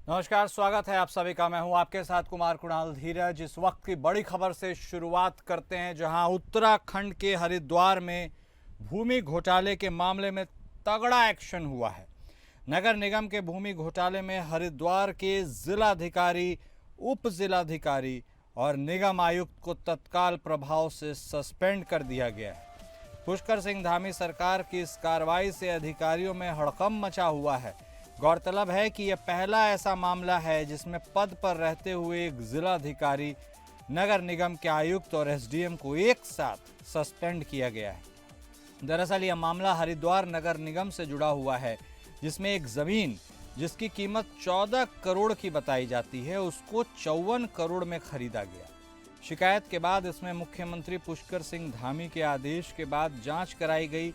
नमस्कार, स्वागत है आप सभी का। मैं हूं आपके साथ कुमार कुणाल धीरज। इस वक्त की बड़ी खबर से शुरुआत करते हैं, जहां उत्तराखंड के हरिद्वार में भूमि घोटाले के मामले में तगड़ा एक्शन हुआ है। नगर निगम के भूमि घोटाले में हरिद्वार के जिलाधिकारी, उप जिलाधिकारी और निगम आयुक्त को तत्काल प्रभाव से सस्पेंड कर दिया गया है। पुष्कर सिंह धामी सरकार की इस कार्रवाई से अधिकारियों में हड़कंप मचा हुआ है। गौरतलब है कि यह पहला ऐसा मामला है जिसमें पद पर रहते हुए एक जिलाधिकारी, नगर निगम के आयुक्त और एसडीएम को एक साथ सस्पेंड किया गया है। दरअसल यह मामला हरिद्वार नगर निगम से जुड़ा हुआ है, जिसमें एक जमीन जिसकी कीमत 14 करोड़ की बताई जाती है, उसको 54 करोड़ में खरीदा गया। शिकायत के बाद इसमें मुख्यमंत्री पुष्कर सिंह धामी के आदेश के बाद जांच कराई गई।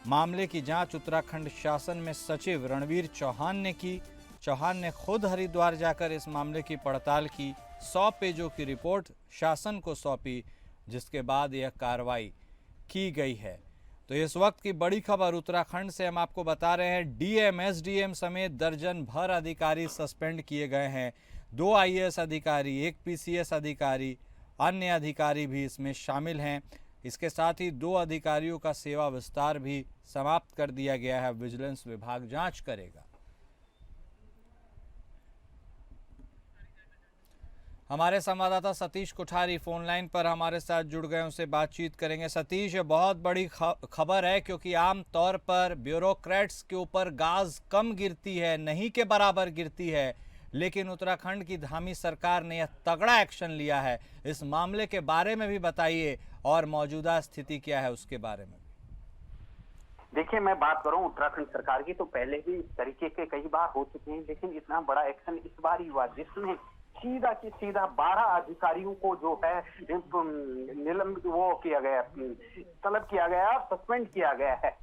मामले की जांच उत्तराखंड शासन में सचिव रणवीर चौहान ने की। चौहान ने खुद हरिद्वार जाकर इस मामले की पड़ताल की, 100 पेजों की रिपोर्ट शासन को सौंपी, जिसके बाद यह कार्रवाई की गई है। तो इस वक्त की बड़ी खबर उत्तराखंड से हम आपको बता रहे हैं, डीएम, एसडीएम समेत दर्जन भर अधिकारी सस्पेंड किए गए हैं। 2 आईएएस अधिकारी, 1 पीसीएस अधिकारी, अन्य अधिकारी भी इसमें शामिल हैं। इसके साथ ही 2 अधिकारियों का सेवा विस्तार भी समाप्त कर दिया गया है। विजिलेंस विभाग जांच करेगा। हमारे संवाददाता सतीश कोठारी फोन लाइन पर हमारे साथ जुड़ गए, उनसे बातचीत करेंगे। सतीश, ये बहुत बड़ी खबर है, क्योंकि आम तौर पर ब्यूरोक्रेट्स के ऊपर गाज कम गिरती है, नहीं के बराबर गिरती है, लेकिन उत्तराखंड की धामी सरकार ने यह तगड़ा एक्शन लिया है। इस मामले के बारे में भी बताइए और मौजूदा स्थिति क्या है उसके बारे में। देखिए, मैं बात करूं उत्तराखंड सरकार की, तो पहले भी इस तरीके के कई बार हो चुके हैं, लेकिन इतना बड़ा एक्शन इस बार ही हुआ जिसमें सीधा की सीधा 12 अधिकारियों को जो है निलंबित वो किया गया, तलब किया गया, सस्पेंड किया गया है।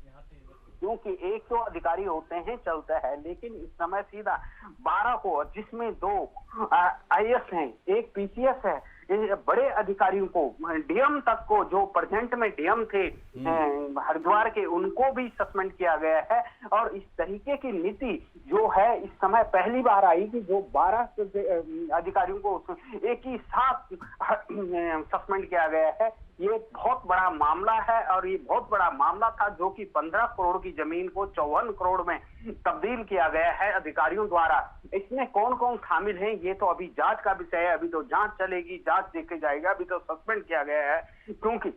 क्योंकि एक तो अधिकारी होते हैं चलता है, लेकिन इस समय सीधा 12 को, जिसमें 2 आईएएस हैं, 1 पीसीएस है, बड़े अधिकारियों को, डीएम तक को, जो प्रेजेंट में डीएम थे हरिद्वार के, उनको भी सस्पेंड किया गया है। और इस तरीके की नीति जो है इस समय पहली बार आई कि जो 12 अधिकारियों को एक ही साथ सस्पेंड किया गया है। ये बहुत बड़ा मामला है, और ये बहुत बड़ा मामला था जो कि 15 करोड़ की जमीन को 54 करोड़ में तब्दील किया गया है अधिकारियों द्वारा। इसमें कौन कौन शामिल हैं ये तो अभी जांच का विषय है, अभी तो जांच चलेगी, जांच देखे जाएगा। अभी तो सस्पेंड किया गया है क्योंकि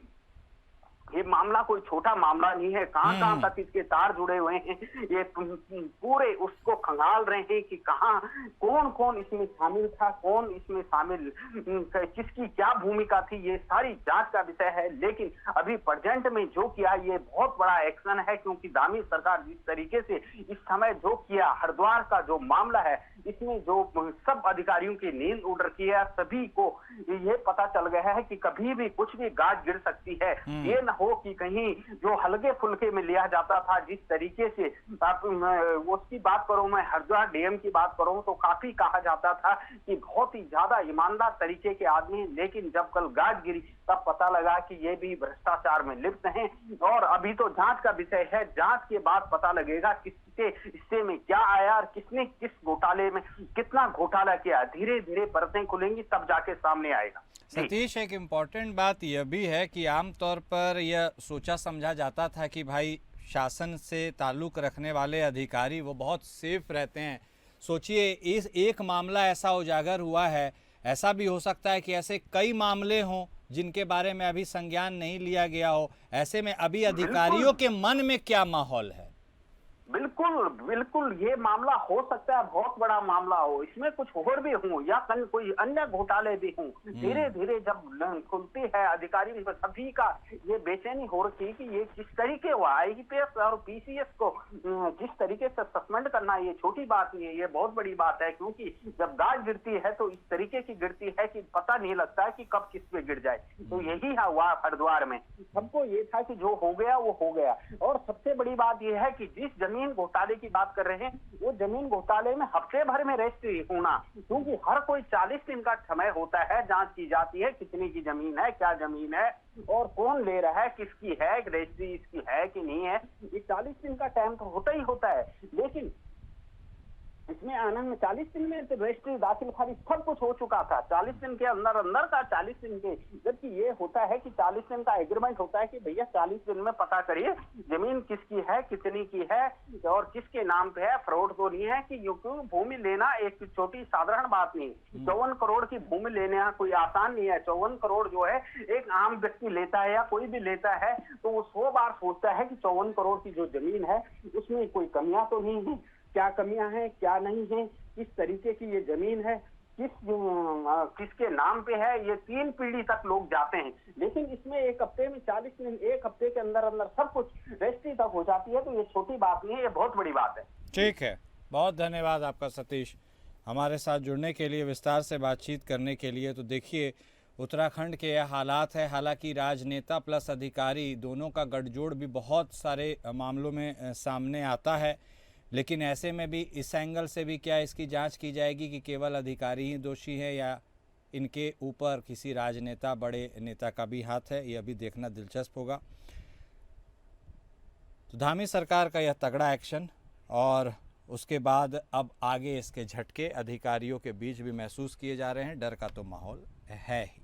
ये मामला कोई छोटा मामला नहीं है। कहां तक इसके तार जुड़े हुए हैं, ये पूरे उसको खंगाल रहे हैं कि कहां कौन कौन इसमें शामिल था, कौन इसमें शामिल, किसकी क्या भूमिका थी, ये सारी जांच का विषय है। लेकिन अभी प्रेजेंट में जो किया ये बहुत बड़ा एक्शन है, क्योंकि धामी सरकार जिस तरीके से इस समय जो किया, हरिद्वार का जो मामला है, इसमें जो सब अधिकारियों की नींद उड़ रखी है, सभी को ये पता चल गया है कि कभी भी कुछ भी गाज गिर सकती है। ये न हो कि कहीं जो हल्के फुल्के में लिया जाता था, जिस तरीके से उसकी बात करूं, मैं हरिद्वार डीएम की बात करूं तो काफी कहा जाता था कि बहुत ही ज्यादा ईमानदार तरीके के आदमी हैं, लेकिन जब कल गाज गिरी तब पता लगा कि ये भी भ्रष्टाचार में लिप्त हैं। और अभी तो जांच का विषय है, जांच के बाद पता लगेगा किसके हिस्से में क्या आया और किसने किस घोटाले में कितना घोटाला किया। धीरे धीरे परतें खुलेंगी तब जाके सामने आएगा। सतीश, एक इम्पॉर्टेंट बात यह भी है कि आमतौर पर यह सोचा समझा जाता था कि भाई शासन से ताल्लुक रखने वाले अधिकारी वो बहुत सेफ रहते हैं। सोचिए, इस एक मामला ऐसा उजागर हुआ है, ऐसा भी हो सकता है कि ऐसे कई मामले हों जिनके बारे में अभी संज्ञान नहीं लिया गया हो। ऐसे में अभी अधिकारियों के मन में क्या माहौल है? बिल्कुल बिल्कुल, ये मामला हो सकता है बहुत बड़ा मामला हो, इसमें कुछ और भी हो या कोई अन्य घोटाले भी हों। धीरे धीरे जब खुलती है अधिकारी, सभी का ये बेचैनी हो रही कि ये किस तरीके हुआ। आईपीएस और पीसीएस को जिस तरीके से सस्पेंड करना ये छोटी बात नहीं है, ये बहुत बड़ी बात है। क्योंकि जब गाज गिरती है तो इस तरीके की गिरती है कि पता नहीं लगता है कि कब किस पे गिर जाए। तो यही हुआ हरिद्वार में। सबको ये था कि जो हो गया वो हो गया। और सबसे बड़ी बात यह है कि जिस जमीन घोटाले की बात कर रहे हैं, वो जमीन घोटाले में हफ्ते भर में रजिस्ट्री होना, क्योंकि हर कोई 40 दिन का समय होता है, जांच की जाती है कितनी की जमीन है, क्या जमीन है और कौन ले रहा है, किसकी है, रजिस्ट्री इसकी है कि नहीं है। ये 40 दिन का टाइम तो होता ही होता है। लेकिन इसमें आनंद में 40 दिन में तो रजिस्ट्री दाखिल खारिज सब कुछ हो चुका था, 40 दिन के अंदर अंदर का 40 दिन के, जबकि ये होता है कि 40 दिन का एग्रीमेंट होता है कि भैया 40 दिन में पता करिए जमीन किसकी है, कितनी की है और किसके नाम पे है, फ्रॉड तो नहीं है कि क्योंकि भूमि लेना एक छोटी साधारण बात नहीं। 54 करोड़ की भूमि लेना कोई आसान नहीं है। 54 करोड़ जो है एक आम व्यक्ति लेता है या कोई भी लेता है तो वो 100 बार सोचता है कि 54 करोड़ की जो जमीन है उसमें कोई कमियां तो नहीं है, क्या कमियां हैं क्या नहीं है, किस तरीके की ये जमीन है, किसके नाम पे है, ये 3 पीढ़ी तक लोग जाते हैं। लेकिन इसमें एक हफ्ते में 40 दिन, एक हफ्ते के अंदर अंदर सब कुछ रजिस्ट्री तक हो जाती है, तो ये छोटी बात नहीं है, ये बहुत बड़ी बात है। ठीक है, बहुत धन्यवाद आपका सतीश, हमारे साथ जुड़ने के लिए, विस्तार से बातचीत करने के लिए। तो देखिए उत्तराखंड के यह हालात है। हालांकि राजनेता प्लस अधिकारी दोनों का गठजोड़ भी बहुत सारे मामलों में सामने आता है, लेकिन ऐसे में भी इस एंगल से भी क्या इसकी जांच की जाएगी कि केवल अधिकारी ही दोषी है या इनके ऊपर किसी राजनेता बड़े नेता का भी हाथ है, ये अभी देखना दिलचस्प होगा। तो धामी सरकार का यह तगड़ा एक्शन और उसके बाद अब आगे इसके झटके अधिकारियों के बीच भी महसूस किए जा रहे हैं। डर का तो माहौल है ही।